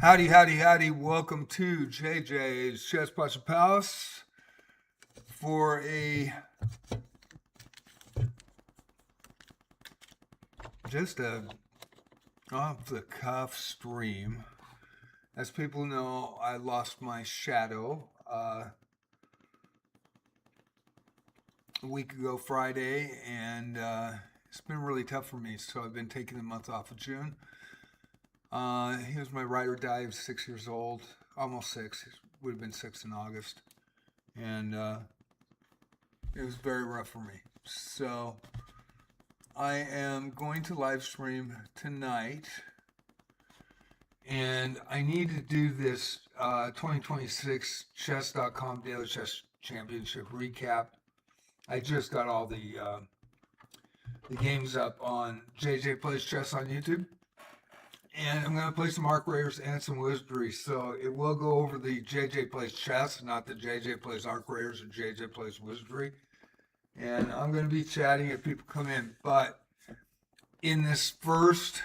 Howdy, howdy, howdy. Welcome to JJ's Chess Palace Palace for just a off the cuff stream. As people know, I lost my shadow a week ago Friday, and it's been really tough for me. So I've been taking the month off of June. He was my ride or die. He was 6 years old, almost six. He would have been six in August, and it was very rough for me. So I am going to live stream tonight, and I need to do this 2026 chess.com Daily Chess Championship recap. I just got all the games up on JJ Plays Chess on YouTube. And I'm going to play some arc raiders and some wizardry. So it will go over the JJ Plays Chess, not the JJ Plays Arc Raiders or JJ Plays Wizardry. And I'm going to be chatting if people come in. But in this first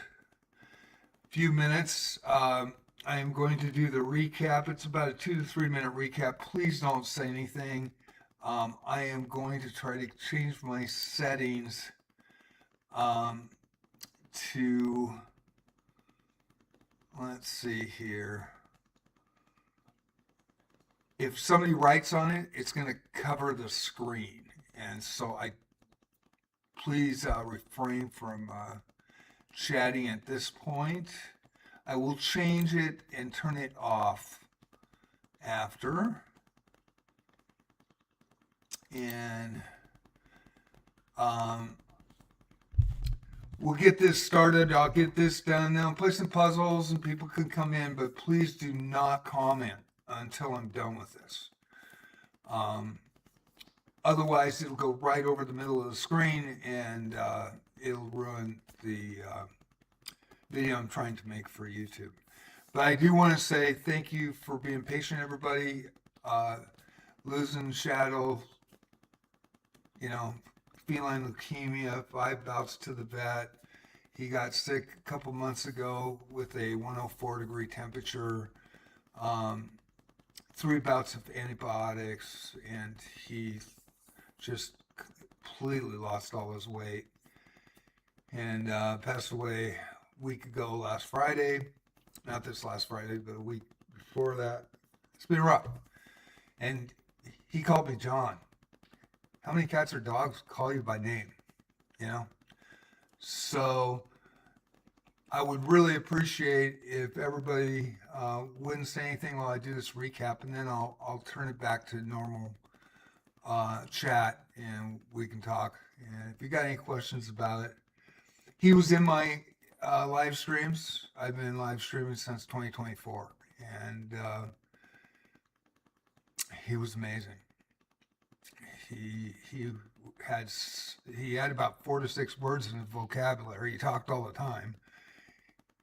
few minutes, I am going to do the recap. It's about a 2 to 3 minute recap. Please don't say anything. I am going to try to change my settings to... Let's see here. If somebody writes on it, it's going to cover the screen. And so please refrain from chatting at this point. I will change it and turn it off after. And we'll get this started. I'll get this done. Then I'll play some puzzles and people can come in, but please do not comment until I'm done with this. Otherwise, it'll go right over the middle of the screen and it'll ruin the video I'm trying to make for YouTube. But I do want to say thank you for being patient, everybody. Losing Shadow, feline leukemia, 5 bouts to the vet. He got sick a couple months ago with a 104-degree temperature, 3 bouts of antibiotics, and he just completely lost all his weight. And passed away a week ago last Friday. Not this last Friday, but a week before that. It's been rough. And he called me John. How many cats or dogs call you by name? So I would really appreciate if everybody wouldn't say anything while I do this recap, and then I'll turn it back to normal chat and we can talk. And if you got any questions about it, he was in my live streams. I've been live streaming since 2024, and he was amazing. He had about 4 to 6 words in his vocabulary. He talked all the time.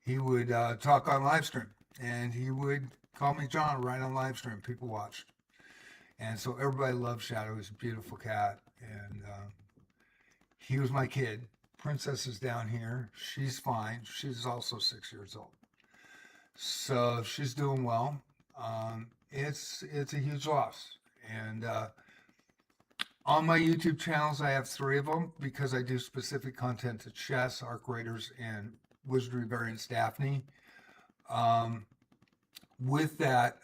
He would talk on live stream, and he would call me John right on live stream. People watched, and so everybody loved Shadow. He's a beautiful cat, and he was my kid. Princess is down here. She's fine. She's also 6 years old, so she's doing well. It's a huge loss, and on my YouTube channels, I have 3 of them because I do specific content to chess, arc raiders, and wizardry variants Daphne. With that,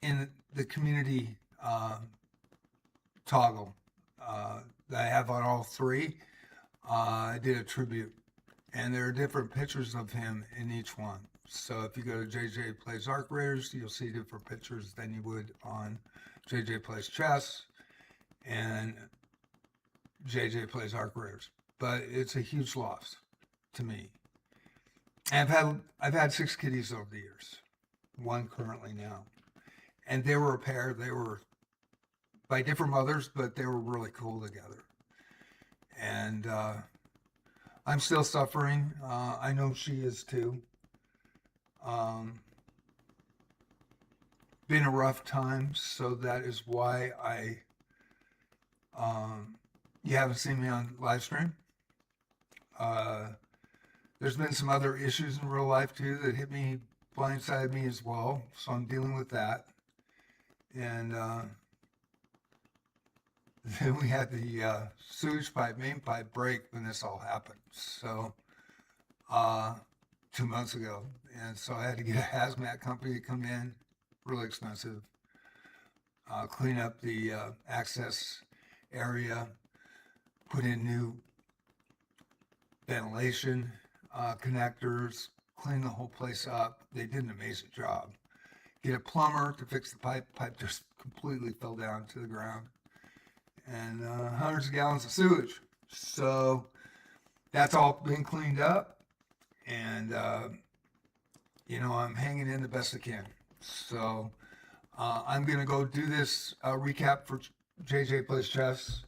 in the community toggle that I have on all 3, I did a tribute. And there are different pictures of him in each one. So if you go to JJ Plays Arc Raiders, you'll see different pictures than you would on JJ Plays Chess and JJ Plays Arc Raiders. But it's a huge loss to me. And I've had 6 kitties over the years, 1 currently now, and they were a pair. They were by different mothers, but they were really cool together. And I'm still suffering. I know she is too. Been a rough time, so that is why you haven't seen me on live stream. There's been some other issues in real life too that hit me blindsided me as well, so I'm dealing with that. And then we had the sewage pipe, main pipe break when this all happened. So 2 months ago, and so I had to get a hazmat company to come in, really expensive, clean up the access area, put in new ventilation connectors, clean the whole place up. They did an amazing job. Get a plumber to fix the pipe. Pipe just completely fell down to the ground, and hundreds of gallons of sewage. So that's all been cleaned up, and I'm hanging in the best I can. So I'm gonna go do this recap for JJ Plays Chess.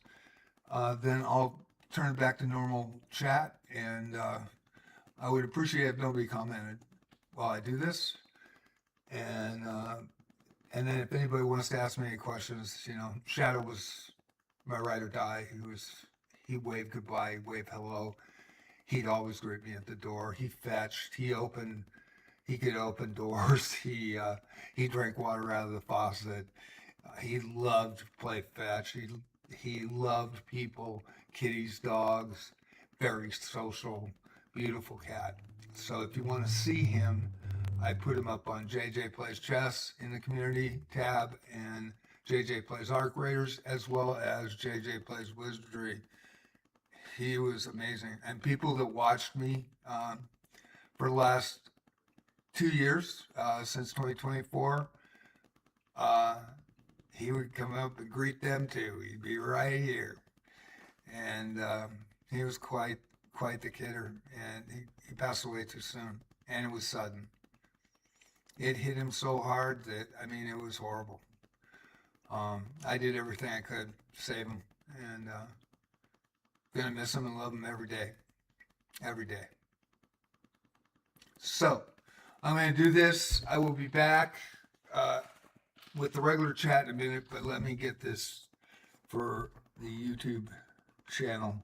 Then I'll turn it back to normal chat, and I would appreciate if nobody commented while I do this. And then if anybody wants to ask me any questions, Shadow was my ride or die. He waved goodbye, he waved hello. He'd always greet me at the door. He fetched, he could open doors. He drank water out of the faucet. He loved to play fetch. He loved people, kitties, dogs, very social, beautiful cat. So if you want to see him, I put him up on JJ Plays Chess in the community tab and JJ Plays Arc Raiders, as well as JJ Plays Wizardry. He was amazing. And people that watched me for the last 2 years, since 2024, he would come up and greet them too. He'd be right here. And he was quite the kidder. And he passed away too soon. And it was sudden. It hit him so hard that, it was horrible. I did everything I could to save him. And gonna miss him and love him every day. Every day. So, I'm going to do this. I will be back with the regular chat in a minute, but let me get this for the YouTube channel.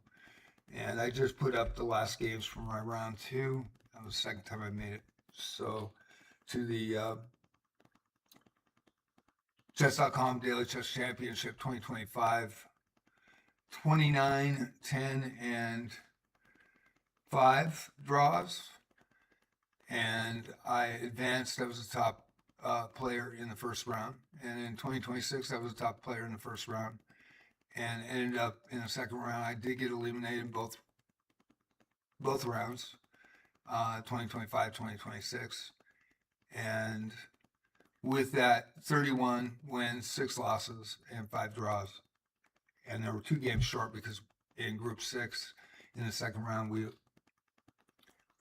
And I just put up the last games for my round 2. That was the second time I made it. So, to the Chess.com Daily Chess Championship 2025, 29, 10, and 5 draws. And I advanced. I was the top player in the first round. And in 2026, I was the top player in the first round. And ended up in the second round. I did get eliminated in both rounds, 2025, 2026. And with that, 31 wins, 6 losses, and 5 draws. And there were 2 games short because in Group 6, in the second round, we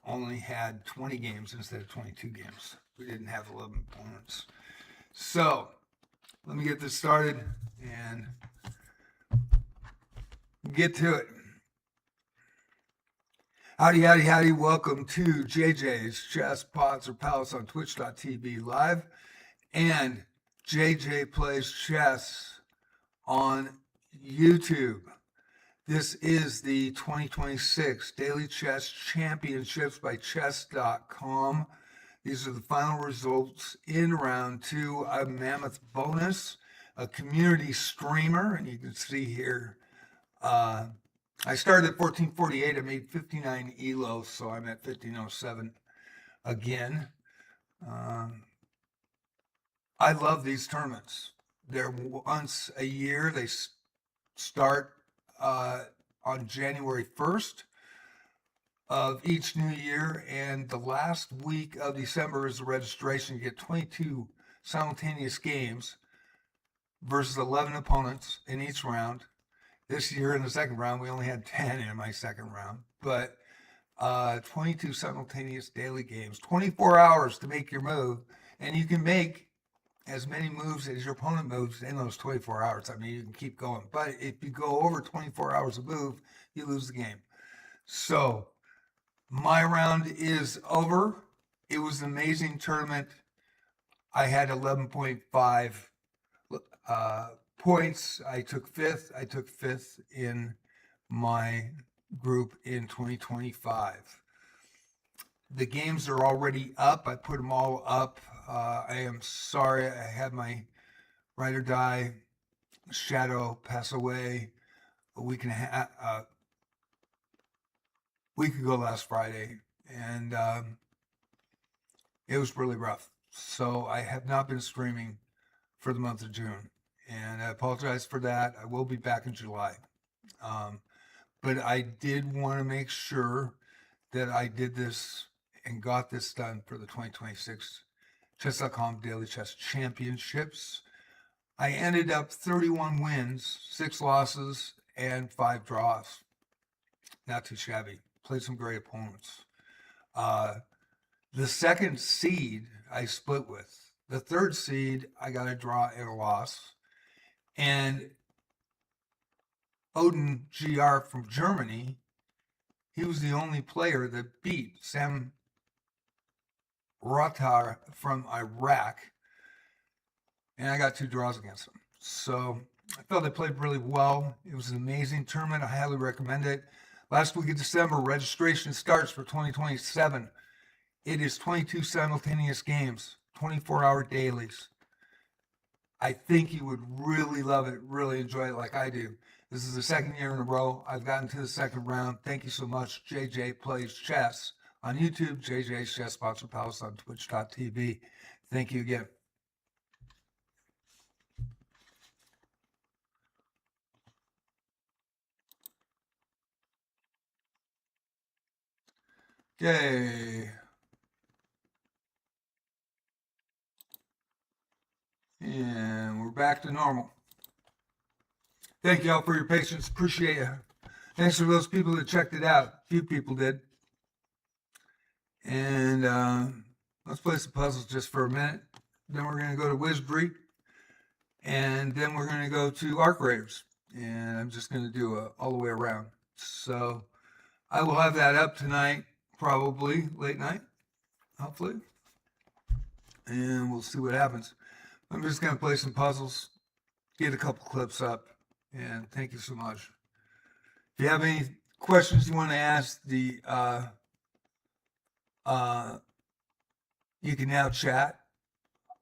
only had 20 games instead of 22 games. We didn't have 11 opponents. So, let me get this started and get to it. Howdy, howdy, howdy. Welcome to JJ's Chess Pots or Palace on Twitch.tv live and JJ Plays Chess on YouTube. This is the 2026 Daily Chess Championships by Chess.com. These are the final results in round 2. A mammoth bonus, a community streamer, and you can see here, I started at 1448. I made 59 ELO, so I'm at 1507 again. I love these tournaments. They're once a year. They start on January 1st of each new year, and the last week of December is the registration. You get 22 simultaneous games versus 11 opponents in each round. This year in the second round, we only had 10 in my second round, but 22 simultaneous daily games, 24 hours to make your move, and you can make as many moves as your opponent moves in those 24 hours. You can keep going, but if you go over 24 hours of move, you lose the game. So my round is over. It was an amazing tournament. I had 11.5 points. I took fifth in my group in 2025. The games are already up. I put them all up. I am sorry I had my ride or die shadow pass away a week ago last Friday, and it was really rough. So I have not been streaming for the month of June, and I apologize for that. I will be back in July. But I did want to make sure that I did this and got this done for the 2026 Chess.com Daily Chess Championships. I ended up 31 wins, 6 losses, and 5 draws. Not too shabby. Played some great opponents. The second seed I split with. The third seed I got a draw and a loss. And Odin GR from Germany, he was the only player that beat Sam Rotar from Iraq, and I got 2 draws against him. So I felt I played really well. It was an amazing tournament. I highly recommend it. Last week of December, registration starts for 2027. It is 22 simultaneous games, 24-hour dailies. I think you would really love it, really enjoy it like I do. This is the second year in a row I've gotten to the second round. Thank you so much. JJ Plays Chess on YouTube, JJ's Chess Boxer Palace on Twitch.tv. Thank you again. Okay. And we're back to normal. Thank you all for your patience. Appreciate it. Thanks for those people that checked it out. A few people did. And let's play some puzzles just for a minute. Then we're going to go to Wizardry. And then we're going to go to Arc Raiders. And I'm just going to do all the way around. So I will have that up tonight, probably late night, hopefully. And we'll see what happens. I'm just going to play some puzzles, get a couple clips up, and thank you so much. If you have any questions you want to ask, you can now chat.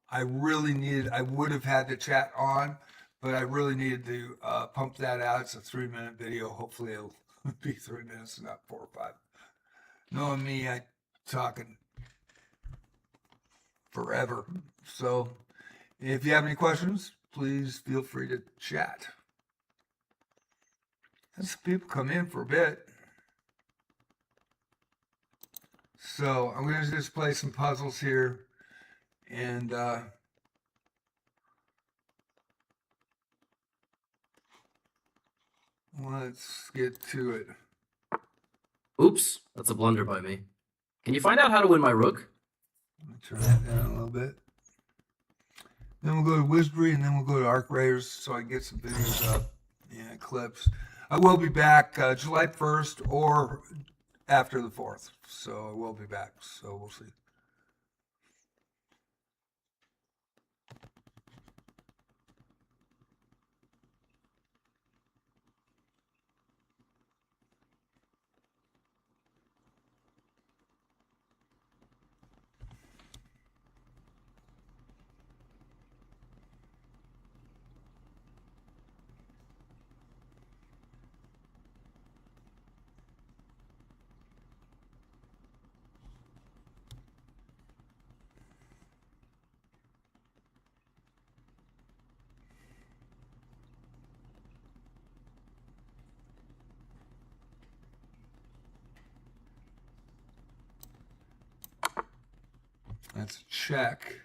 I would have had the chat on, but I really needed to pump that out. It's a 3-minute video. Hopefully it'll be 3 minutes, not 4 or 5. Knowing me, I talking forever. So if you have any questions, please feel free to chat. Had some people come in for a bit. So I'm going to just play some puzzles here. And let's get to it. Oops, that's a blunder by me. Can you find out how to win my rook? Let me turn that down a little bit. Then we'll go to Wizardry, and then we'll go to Arc Raiders so I can get some videos up and clips. I will be back July 1st or after the 4th. So I will be back. So we'll see. That's a check.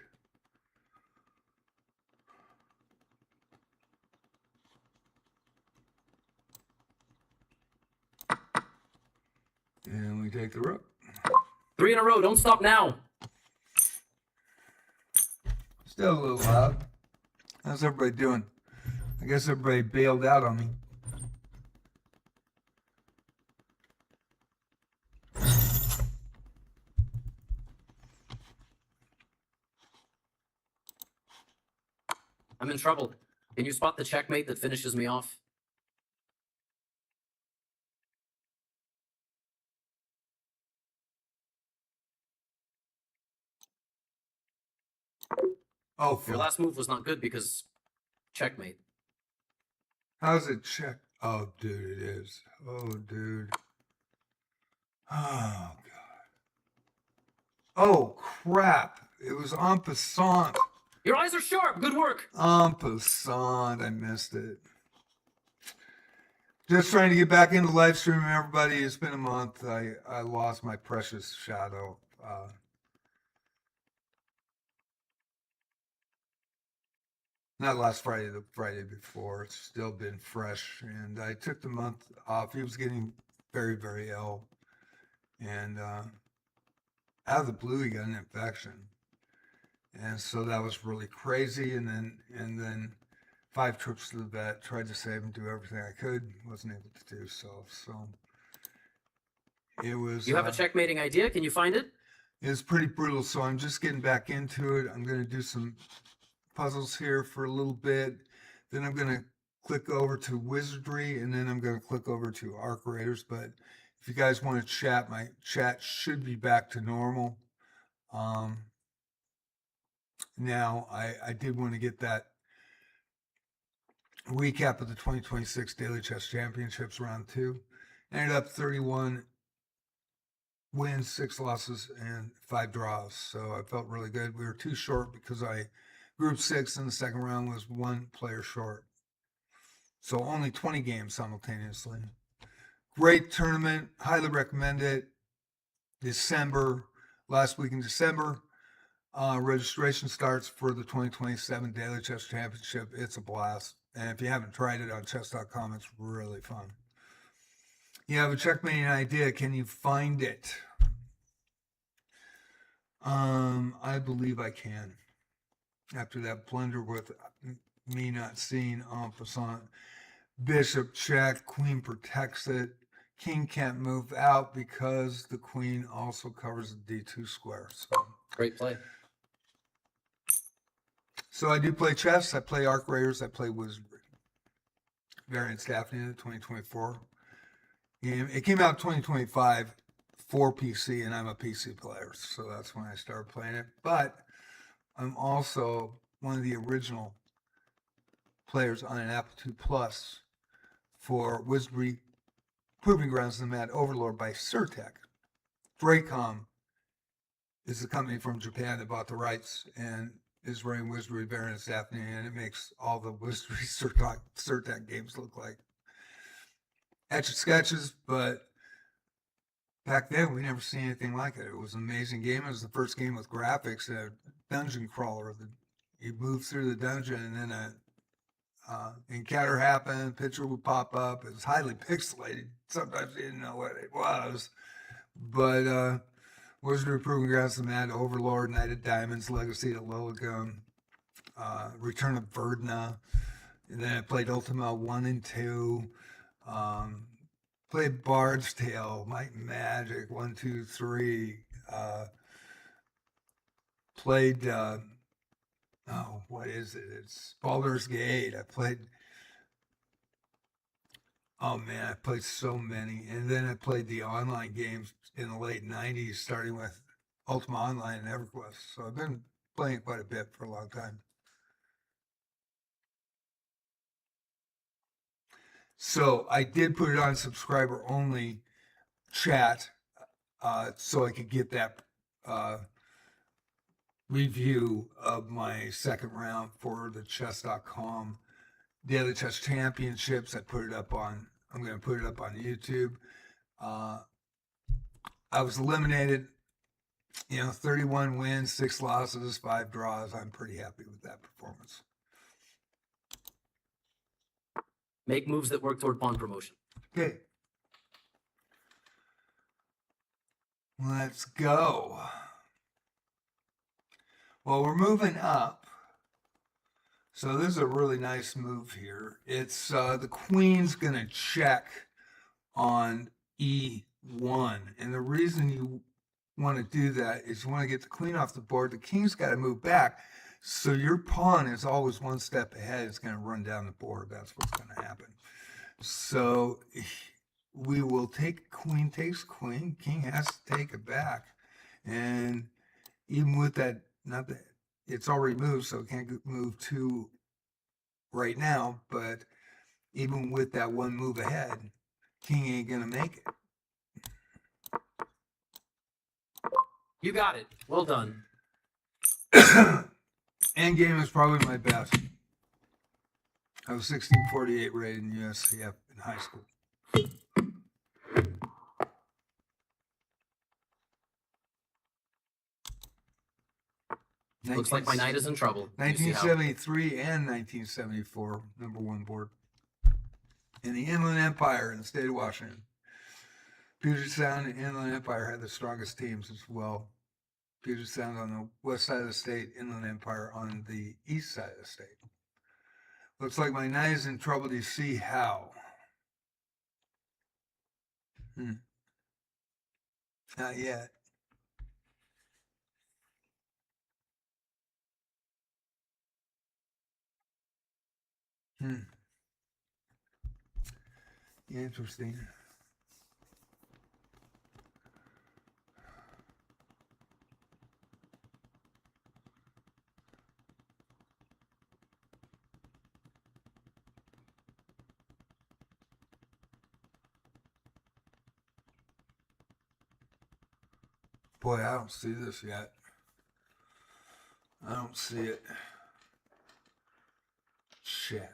And we take the rook. 3 in a row, don't stop now. Still a little loud. How's everybody doing? I guess everybody bailed out on me. I'm in trouble. Can you spot the checkmate that finishes me off? Oh, Your fuck. last move was not good because checkmate. How's it check? Oh, dude, it is. Oh, dude. Oh, God. Oh, crap. It was en passant. Your eyes are sharp. Good work. En passant. I missed it. Just trying to get back into live streaming, everybody. It's been a month. I lost my precious shadow. Not last Friday, the Friday before. It's still been fresh. And I took the month off. He was getting very, very ill. And out of the blue, he got an infection. And so that was really crazy. And then 5 trips to the vet, tried to save him, do everything I could, wasn't able to do so. So it was. You have a checkmating idea? Can you find it? It was pretty brutal. So I'm just getting back into it. I'm going to do some puzzles here for a little bit. Then I'm going to click over to Wizardry, and then I'm going to click over to Arc Raiders. But if you guys want to chat, my chat should be back to normal. Now, I did want to get that recap of the 2026 Daily Chess Championships round 2. Ended up 31 wins, 6 losses, and 5 draws. So I felt really good. We were too short because group 6 in the second round was 1 player short. So only 20 games simultaneously. Great tournament. Highly recommend it. December, last week in December. Registration starts for the 2027 Daily Chess Championship. It's a blast. And if you haven't tried it on chess.com, it's really fun. You have a checkmating idea. Can you find it? I believe I can. After that blunder with me not seeing en passant. Bishop check, queen protects it. King can't move out because the queen also covers the D2 square. So Great play. So I do play chess. I play Arc Raiders. I play Wizardry. Variant Daphne, 2024 game. It came out 2025 for PC, and I'm a PC player, so that's when I started playing it. But I'm also one of the original players on an Apple II Plus for Wizardry Proving Grounds of the Mad Overlord by Surtech. Dracom is the company from Japan that bought the rights and is running Wizardry Variants Daphne, and it makes all the Wizardry Surtech games look like etch and sketches, but back then we never seen anything like it. It was an amazing game. It was the first game with graphics, a dungeon crawler. You move through the dungeon, and then an encounter happened, picture would pop up. It was highly pixelated. Sometimes you didn't know what it was, but Wizardry Proving Grounds, The Mad Overlord, Knight of Diamonds, Legacy of Lilligum, Return of Verdna. And then I played Ultima 1 and 2. Played Bard's Tale, Might and Magic 1, 2, 3. Played, what is it? It's Baldur's Gate. I played so many. And then I played the online games in the late 90s, starting with Ultima Online and EverQuest. So I've been playing quite a bit for a long time. So I did put it on subscriber only chat so I could get that review of my second round for the chess.com Daily Chess Championships. I'm going to put it up on YouTube. I was eliminated, 31 wins, 6 losses, 5 draws. I'm pretty happy with that performance. Make moves that work toward pawn promotion. Okay. Let's go. Well, we're moving up. So this is a really nice move here. It's the queen's going to check on E1. And the reason you want to do that is you want to get the queen off the board. The king's got to move back. So your pawn is always one step ahead. It's going to run down the board. That's what's going to happen. So we will take queen takes queen. King has to take it back. And even with that, not that it's already moved, so it can't move 2 right now. But even with that one move ahead, king ain't gonna make You got it. Well done. it. Endgame is probably my best. I was 1648 rated in USCF in high school. Looks like my knight is in trouble. You see how? 1973 and 1974, #1 board. In the Inland Empire in the state of Washington. Puget Sound and Inland Empire had the strongest teams as well. Puget Sound on the west side of the state, Inland Empire on the east side of the state. Looks like my knight is in trouble. Do you see how? Not yet. Interesting. Boy, I don't see this yet. I don't see it. Check.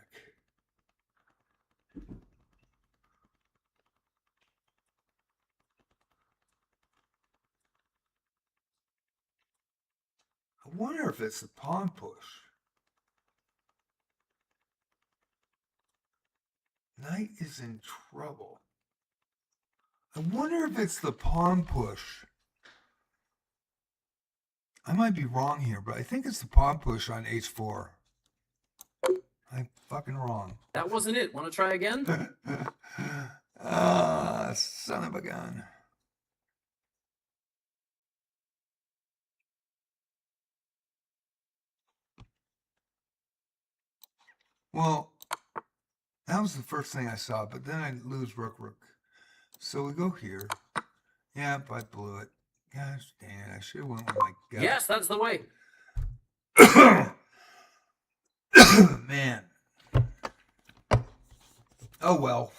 I wonder if it's the pawn push. Knight is in trouble. I wonder if it's the pawn push. I might be wrong here, but I think it's the pawn push on h4. I'm fucking wrong. That wasn't it. Want to try again? Son of a gun. Well, that was the first thing I saw, but then I lose rook. So we go here. Yeah, I blew it. Gosh dang it, I should have went with my gut. Yes, that's the way. Man. Oh well.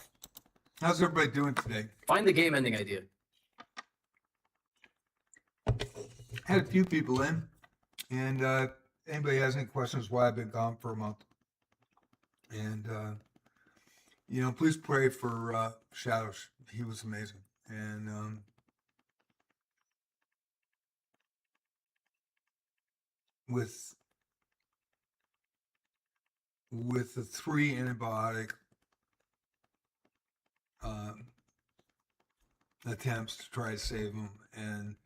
How's everybody doing today? Find the game-ending idea. Had a few people in, and anybody has any questions why I've been gone for a month? And please pray for Shadows. He was amazing, and with the 3 antibiotic attempts to try to save him, and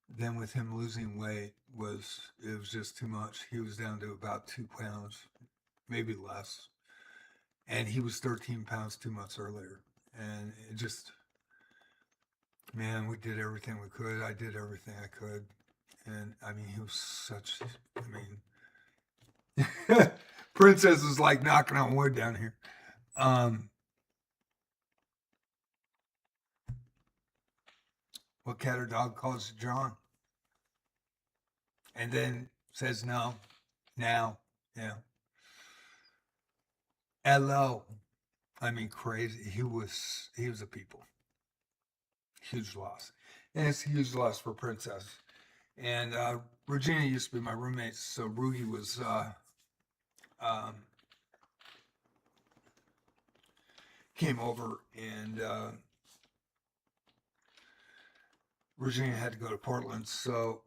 then with him losing weight, it was just too much. He was down to about 2 pounds, maybe less, and he was 13 pounds 2 months earlier. And it just, man, we did everything we could. I did everything I could, and I mean, he was such, Princess is like knocking on wood down here. What cat or dog calls John? And then says no, now, yeah. Hello. I mean, crazy. He was a people. Huge loss. And it's a huge loss for Princess. And Regina used to be my roommate, so Rugi was came over, and Regina had to go to Portland, so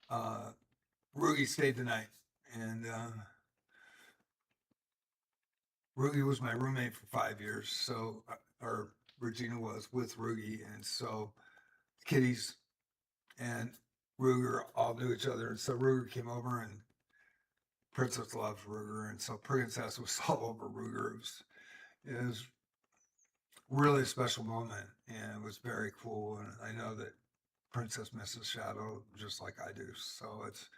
Rugi stayed the night, and Rugi was my roommate for 5 years, so or Regina was with Rugi, and so Kitties and Ruger all knew each other, and so Ruger came over, and Princess loves Ruger, and so Princess was all over Ruger. It was really a special moment, and it was very cool, and I know that Princess misses Shadow just like I do, so it's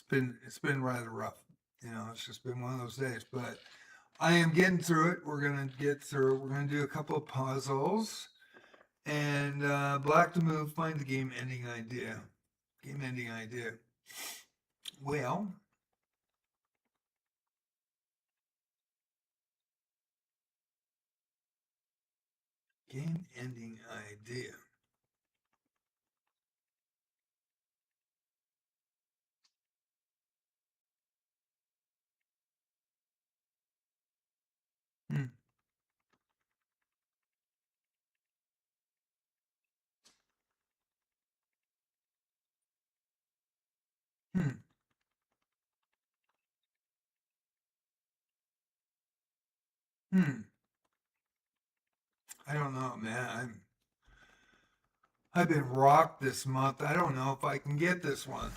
been rather rough. It's just been one of those days, but I am getting through it. We're gonna get through it. We're gonna do a couple of puzzles, and black to move, find the game ending idea. Well, game-ending idea. Hmm. Hmm. Hmm. I don't know, man. I've been rocked this month. I don't know if I can get this one.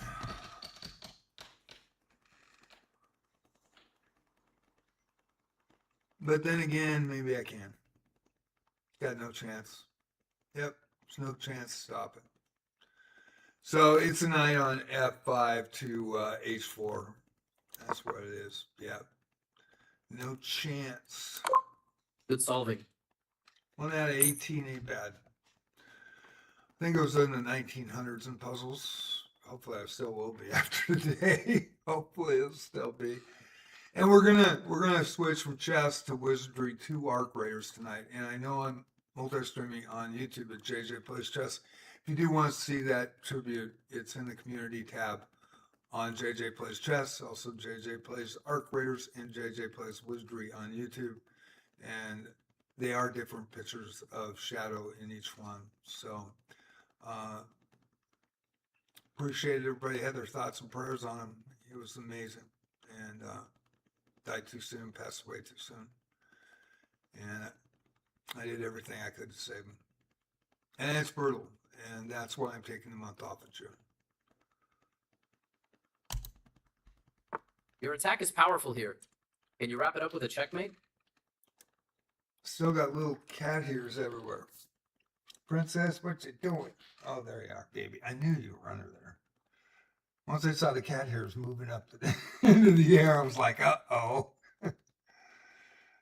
But then again, maybe I can. Got no chance. Yep, there's no chance to stop it. So it's a knight on f5 to h4. That's what it is. Yeah. No chance. Good solving. 1 out of 18 ain't bad. I think it was in the 1900s in puzzles. Hopefully I still will be after today. Hopefully it'll still be. And we're gonna switch from chess to wizardry to arc raiders tonight. And I know I'm multi-streaming on YouTube at JJ Plays Chess. If you do want to see that tribute, it's in the community tab on JJ Plays Chess, also JJ Plays Arc Raiders, and JJ Plays Wizardry on YouTube. And they are different pictures of Shadow in each one. So appreciate everybody had their thoughts and prayers on him. It was amazing. And died too soon, passed away too soon. And I did everything I could to save him. And it's brutal. And that's why I'm taking the month off of June. Your attack is powerful here. Can you wrap it up with a checkmate? Still got little cat ears everywhere. Princess, what you doing? Oh, there you are, baby. I knew you were under there. Once I saw the cat hairs moving up to the, into the air, I was like, uh-oh.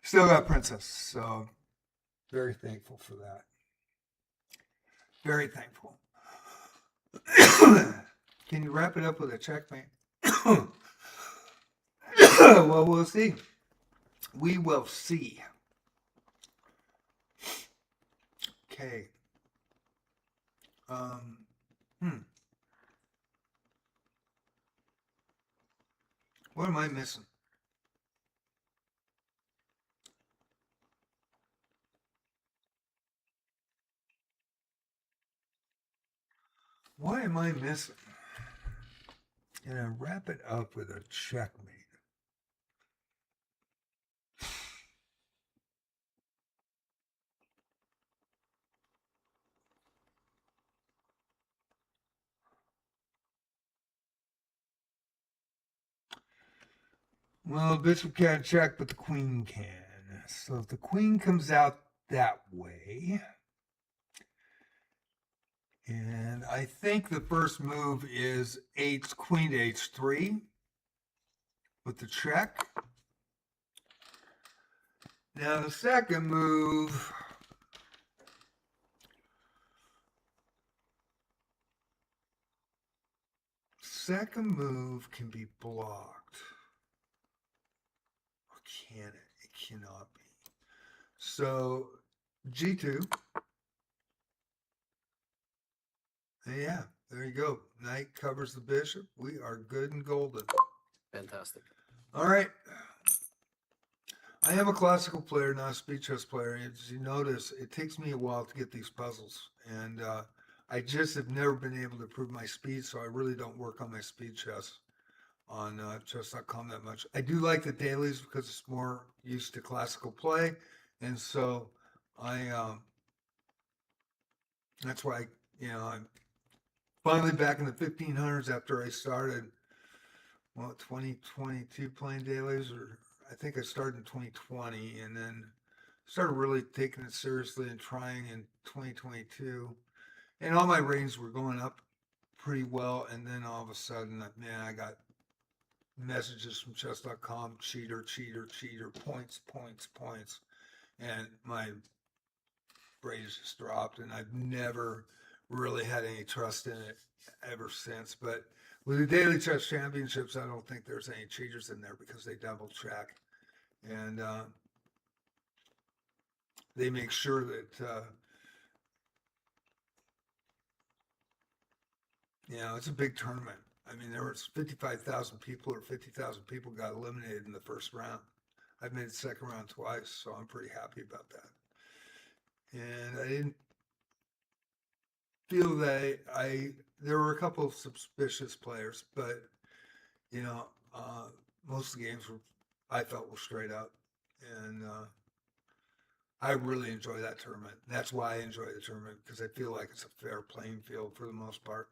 Still got Princess, so very thankful for that. Very thankful. Can you wrap it up with a checkmate? Well, we'll see. We will see. Okay. What am I missing? What am I missing? And I wrap it up with a checkmate. Well, the bishop can't check, but the queen can. So if the queen comes out that way, and I think the first move is queen to h3 with the check. Now the second move, can be blocked. Or can it? It cannot be. So g2. Yeah, there you go. Knight covers the bishop. We are good and golden. Fantastic. All right. I am a classical player, not a speed chess player. As you notice, it takes me a while to get these puzzles. And I just have never been able to improve my speed, so I really don't work on my speed chess on chess.com that much. I do like the dailies because it's more used to classical play. And so that's why, I'm finally back in the 1500s after I started, 2022 playing dailies, or I think I started in 2020 and then started really taking it seriously and trying in 2022. And all my ratings were going up pretty well. And then all of a sudden, man, I got messages from chess.com, cheater, points. And my ratings just dropped. And I've never really had any trust in it ever since. But With the Daily Chess Championships, I don't think there's any cheaters in there because they double check. And they make sure that, it's a big tournament. I mean, there was 55,000 people or 50,000 people got eliminated in the first round. I've made the second round twice, so I'm pretty happy about that. And I didn't feel that there were a couple of suspicious players, but most of the games I felt were straight up, and I really enjoy that tournament. That's why I enjoy the tournament, because I feel like it's a fair playing field for the most part.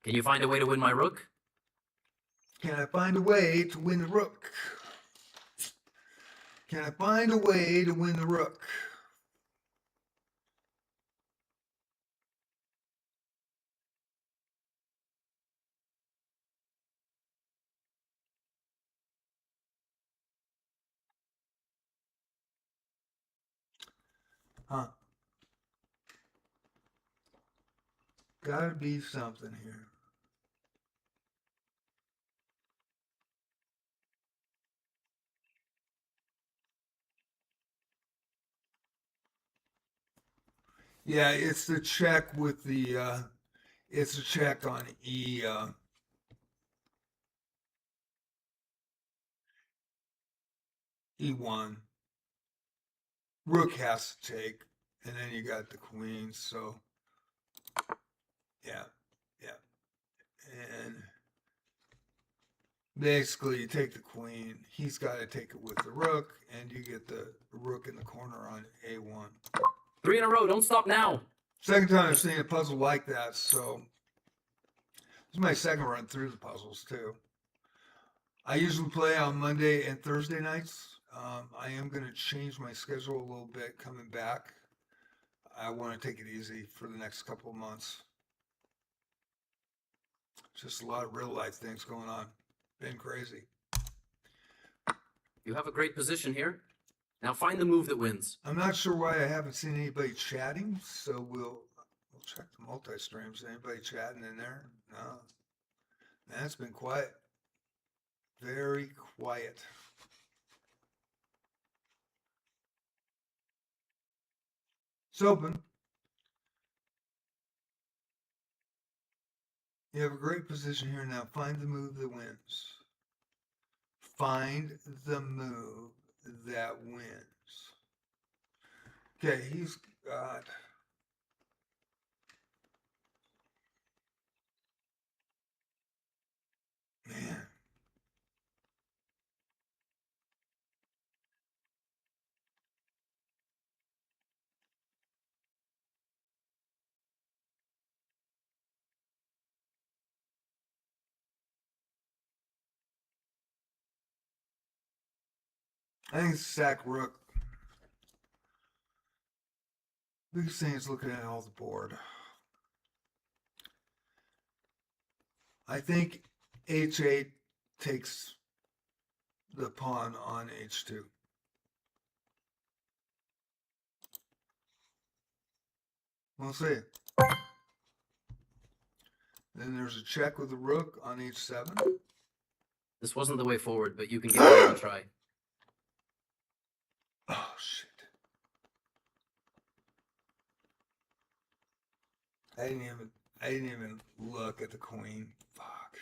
Can you find a way to win my rook? Can I find a way to win the rook? Can I find a way to win the rook? Huh. Gotta be something here. Yeah, it's the check with the, it's a check on E1. Rook has to take, and then you got the queen, so yeah. And basically you take the queen, he's got to take it with the rook, and you get the rook in the corner on A1. 3 in a row, don't stop now. Second time I've seen a puzzle like that, so this is my second run through the puzzles too. I usually play on Monday and Thursday nights. I am going to change my schedule a little bit coming back. I want to take it easy for the next couple of months. Just a lot of real life things going on. Been crazy. You have a great position here. Now find the move that wins. I'm not sure why I haven't seen anybody chatting, so we'll check the multi-streams. Anybody chatting in there? No. Man, it's been quiet. Very quiet. It's open. You have a great position here now. Find the move that wins. Find the move that wins. Okay, he's got... Man. I think it's sack rook. Biggest thing is looking at all the board. I think H8 takes the pawn on H2. We'll see. Then there's a check with the rook on H7. This wasn't the way forward, but you can give it another try. Oh, shit. I didn't even look at the queen. Fuck.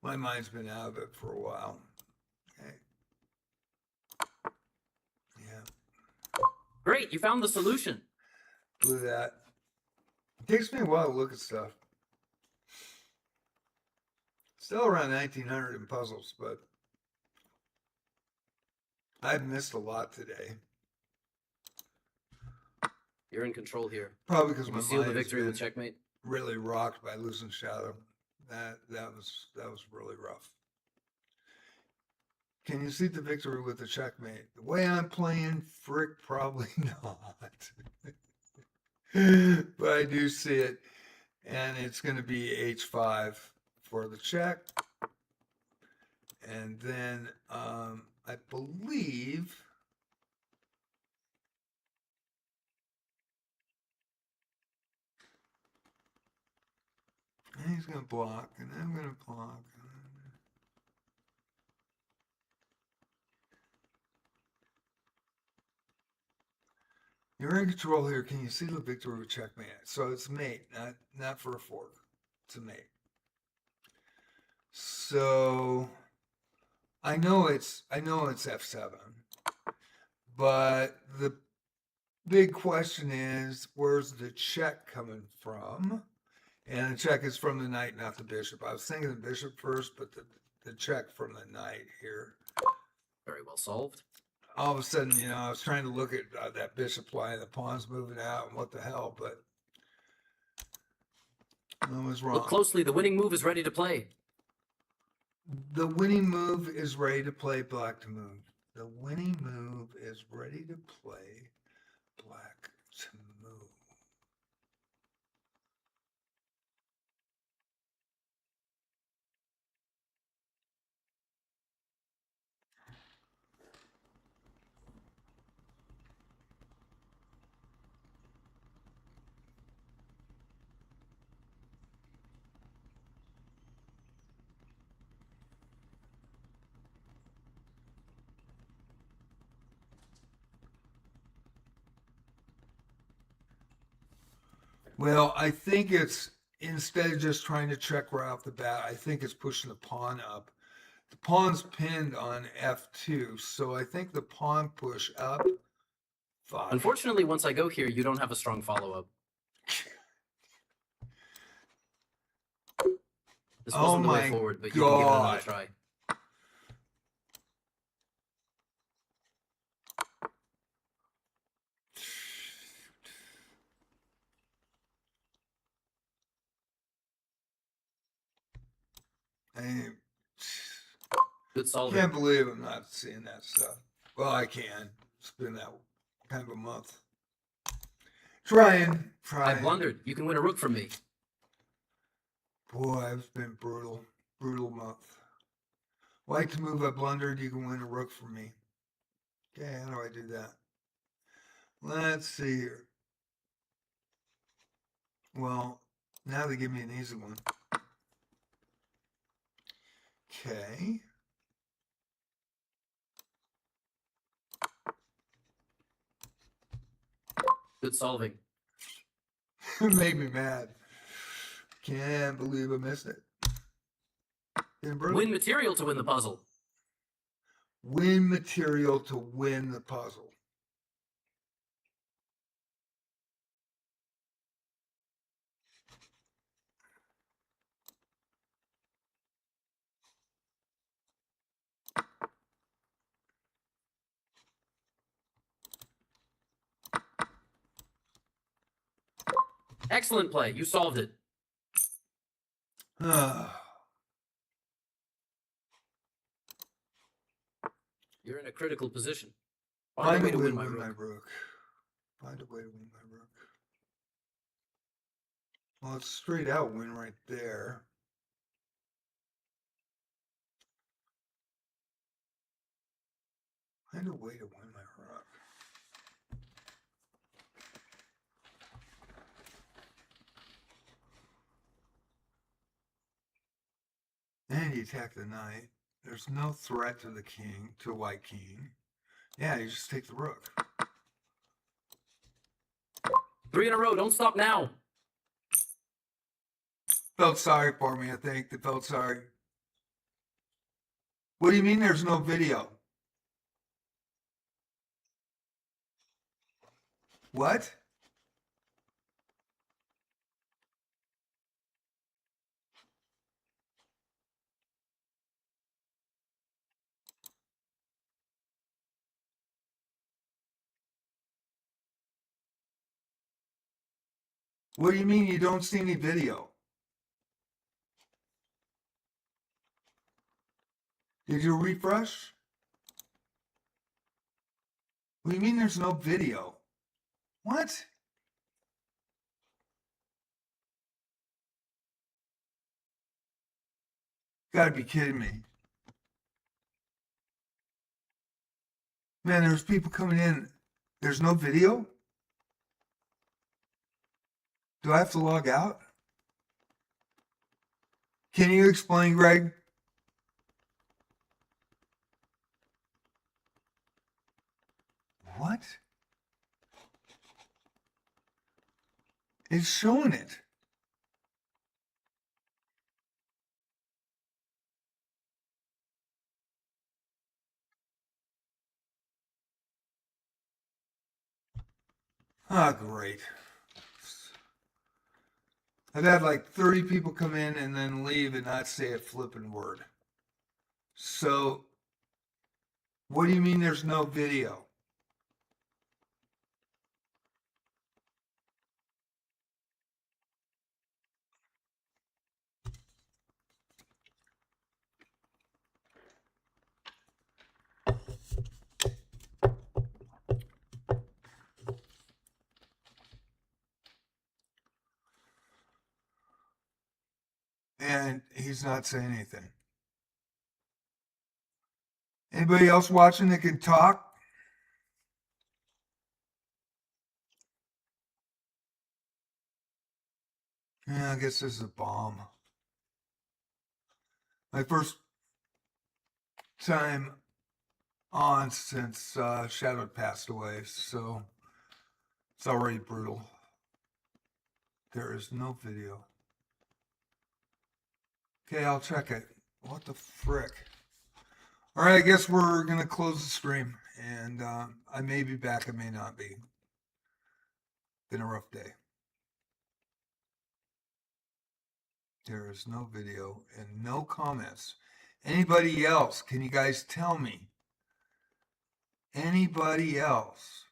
My mind's been out of it for a while. Okay. Yeah. Great, you found the solution. Look at that. It takes me a while to look at stuff. Still around 1900 in puzzles, but I've missed a lot today. You're in control here. Probably because Did my you seal mind the has victory been with checkmate? really rocked by losing Shadow. That was really rough. Can you see the victory with the checkmate? The way I'm playing, frick, probably not. But I do see it, and it's going to be H5 for the check. And then I believe And he's going to block, and I'm going to block. You're in control here. Can you see the victory with checkmate? So it's mate, not for a fork. It's a mate. So I know it's F7, but the big question is, where's the check coming from? And the check is from the knight, not the bishop. I was thinking the bishop first, but the check from the knight here. Very well solved. All of a sudden, I was trying to look at that bishop line, the pawn's moving out, and what the hell, but I was wrong. Look closely, the winning move is ready to play. The winning move is ready to play black to move. The winning move is ready to play black to move. Well, I think it's, instead of just trying to check right off the bat, I think it's pushing the pawn up. The pawn's pinned on F2, so I think the pawn push up. Fuck. Unfortunately, once I go here, you don't have a strong follow-up. This wasn't the way forward, but you can give it another try. Good solving. I can't believe I'm not seeing that stuff. Well, I can. It's been that kind of a month. Trying. I blundered. You can win a rook from me. Boy, it's been brutal. Brutal month. Like to move, I blundered. You can win a rook from me. Okay, how do I do that? Let's see here. Well, now they give me an easy one. Okay. Good solving. It made me mad. Can't believe I missed it. Win material to win the puzzle. Win material to win the puzzle. Excellent play. You solved it. You're in a critical position. Find a way to win my rook. Find a way to win my rook. Well, it's straight out win right there. Find a way to win my rook. And you attack the knight. There's no threat to the king, to white king. Yeah, you just take the rook. 3 in a row. Don't stop now. Felt sorry for me, I think. They felt sorry. What do you mean there's no video? What? What do you mean you don't see any video? Did you refresh? What do you mean there's no video? What? Gotta be kidding me. Man, there's people coming in. There's no video? Do I have to log out? Can you explain, Greg? What? It's showing it. Ah, great. I've had like 30 people come in and then leave and not say a flipping word. So, what do you mean there's no video? And he's not saying anything. Anybody else watching that can talk? Yeah, I guess this is a bomb. My first time on since Shadow passed away, so it's already brutal. There is no video. Okay, I'll check it. What the frick? All right, I guess we're gonna close the stream, and I may be back. I may not be. Been a rough day. There is no video and no comments. Anybody else? Can you guys tell me? Anybody else?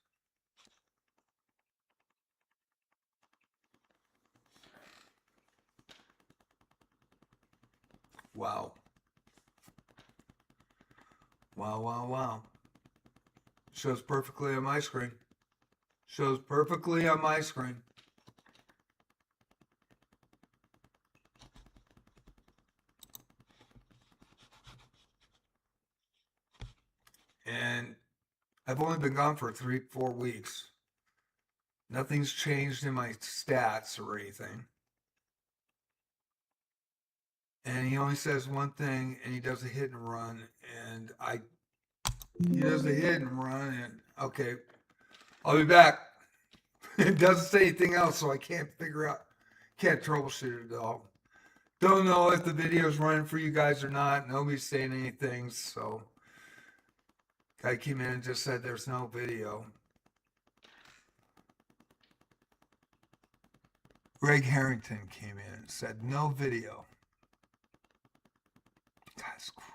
Wow. Wow, wow, wow. Shows perfectly on my screen. Shows perfectly on my screen. And I've only been gone for 3-4 weeks. Nothing's changed in my stats or anything. And he only says one thing, and he does a hit and run, and he does a hit and run, and okay, I'll be back. It doesn't say anything else, so I can't figure out, can't troubleshoot it at all. Don't know if the video's running for you guys or not. Nobody's saying anything, so guy came in and just said there's no video. Greg Harrington came in and said no video. That's crazy.